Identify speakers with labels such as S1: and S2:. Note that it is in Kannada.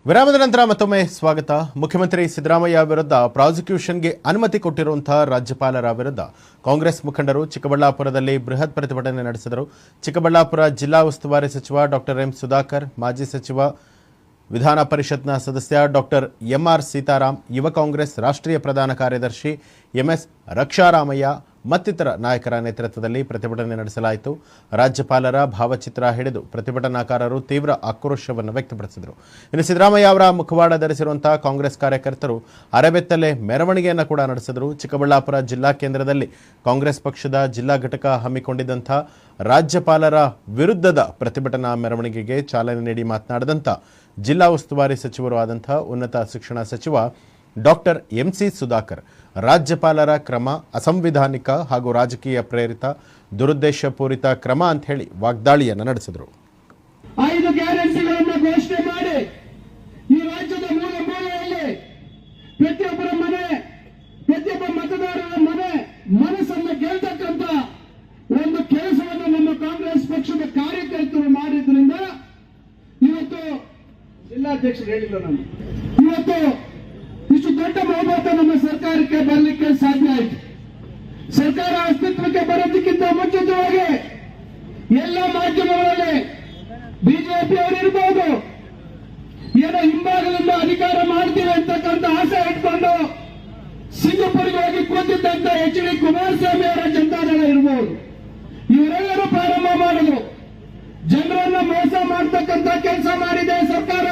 S1: ವಿರಾಮದ ನಂತರ ಮತ್ತೊಮ್ಮೆ ಸ್ವಾಗತ. ಮುಖ್ಯಮಂತ್ರಿ ಸಿದ್ದರಾಮಯ್ಯ ವಿರುದ್ಧ ಪ್ರಾಸಿಕ್ಯೂಷನ್ಗೆ ಅನುಮತಿ ಕೊಟ್ಟಿರುವಂತಹ ರಾಜ್ಯಪಾಲರ ವಿರುದ್ಧ ಕಾಂಗ್ರೆಸ್ ಮುಖಂಡರು ಚಿಕ್ಕಬಳ್ಳಾಪುರದಲ್ಲಿ ಬೃಹತ್ ಪ್ರತಿಭಟನೆ ನಡೆಸಿದರು. ಚಿಕ್ಕಬಳ್ಳಾಪುರ ಜಿಲ್ಲಾ ಉಸ್ತುವಾರಿ ಸಚಿವ ಡಾಕ್ಟರ್ ಎಂ ಸುಧಾಕರ್, ಮಾಜಿ ಸಚಿವ ವಿಧಾನ ಪರಿಷತ್ನ ಸದಸ್ಯ ಡಾಕ್ಟರ್ ಎಂಆರ್ ಸೀತಾರಾಮ್, ಯುವ ಕಾಂಗ್ರೆಸ್ ರಾಷ್ಟ್ರೀಯ ಪ್ರಧಾನ ಕಾರ್ಯದರ್ಶಿ ಎಂಎಸ್ ರಕ್ಷಾರಾಮಯ್ಯ ಮತ್ತಿತರ ನಾಯಕರ ನೇತೃತ್ವದಲ್ಲಿ ಪ್ರತಿಭಟನೆ ನಡೆಸಲಾಯಿತು. ರಾಜ್ಯಪಾಲರ ಭಾವಚಿತ್ರ ಹಿಡಿದು ಪ್ರತಿಭಟನಾಕಾರರು ತೀವ್ರ ಆಕ್ರೋಶವನ್ನು ವ್ಯಕ್ತಪಡಿಸಿದರು. ಇನ್ನು ಸಿದ್ದರಾಮಯ್ಯ ಅವರ ಮುಖವಾಡ ಧರಿಸಿರುವಂತಹ ಕಾಂಗ್ರೆಸ್ ಕಾರ್ಯಕರ್ತರು ಅರೆಬೆತ್ತಲೆ ಮೆರವಣಿಗೆಯನ್ನು ಕೂಡ ನಡೆಸಿದರು. ಚಿಕ್ಕಬಳ್ಳಾಪುರ ಜಿಲ್ಲಾ ಕೇಂದ್ರದಲ್ಲಿ ಕಾಂಗ್ರೆಸ್ ಪಕ್ಷದ ಜಿಲ್ಲಾ ಘಟಕ ಹಮ್ಮಿಕೊಂಡಿದ್ದಂಥ ರಾಜ್ಯಪಾಲರ ವಿರುದ್ಧದ ಪ್ರತಿಭಟನಾ ಮೆರವಣಿಗೆಗೆ ಚಾಲನೆ ನೀಡಿ ಮಾತನಾಡಿದಂಥ ಜಿಲ್ಲಾ ಉಸ್ತುವಾರಿ ಸಚಿವರು ಆದಂಥ ಉನ್ನತ ಶಿಕ್ಷಣ ಸಚಿವ ಡಾಕ್ಟರ್ ಎಂಸಿ ಸುಧಾಕರ್, ರಾಜ್ಯಪಾಲರ ಕ್ರಮ ಅಸಂವಿಧಾನಿಕ ಹಾಗೂ ರಾಜಕೀಯ ಪ್ರೇರಿತ ದುರುದ್ದೇಶಪೂರಿತ ಕ್ರಮ ಅಂತ ಹೇಳಿ ವಾಗ್ದಾಳಿಯನ್ನು ನಡೆಸಿದರು.
S2: 5 ಗ್ಯಾರಂಟಿಗಳನ್ನು ಘೋಷಣೆ ಮಾಡಿ ಈ ರಾಜ್ಯದ ಮೂಲ ಮೂಲೆಯಲ್ಲಿ ಪ್ರತಿಯೊಬ್ಬರ ಮನೆ, ಪ್ರತಿಯೊಬ್ಬ ಮತದಾರರ ಮನಸ್ಸನ್ನು ಗೆಲ್ತಕ್ಕಂಥ ಒಂದು ಕೆಲಸವನ್ನು ನಮ್ಮ ಕಾಂಗ್ರೆಸ್ ಪಕ್ಷದ ಕಾರ್ಯಕರ್ತರು ಮಾಡಿದ್ರಿಂದ ಇವತ್ತು ಜಿಲ್ಲಾಧ್ಯಕ್ಷರು ಹೇಳಿಲ್ಲ, ನಾನು ಇವತ್ತು ಇಷ್ಟು ದೊಡ್ಡ ಬಹುಮತ ನಮ್ಮ ಸರ್ಕಾರಕ್ಕೆ ಬರಲಿಕ್ಕೆ ಸಾಧ್ಯ ಆಯಿತು. ಸರ್ಕಾರ ಅಸ್ತಿತ್ವಕ್ಕೆ ಬರೋದಕ್ಕಿಂತ ಮುಂಚಿತವಾಗಿ ಎಲ್ಲ ಮಾಧ್ಯಮಗಳಲ್ಲಿ ಬಿಜೆಪಿಯವರು ಇರಬಹುದು, ಏನೋ ಹಿಂಭಾಗದಿಂದ ಅಧಿಕಾರ ಮಾಡ್ತೀವಿ ಅಂತಕ್ಕಂಥ ಆಸೆ ಇಟ್ಕೊಂಡು ಸಿಂಗಪುರ್ಗೆ ಹೋಗಿ ಕೂತಿದ್ದಂತ ಎಚ್ ಡಿ ಕುಮಾರಸ್ವಾಮಿ ಅವರ ಜನತಾದಳ ಇರಬಹುದು, ಇವರೆಲ್ಲರೂ ಪ್ರಾರಂಭ ಮಾಡಿದ್ರು. ಜನರನ್ನ ಮೋಸ ಮಾಡತಕ್ಕಂಥ ಕೆಲಸ ಮಾಡಿದೆ ಸರ್ಕಾರ.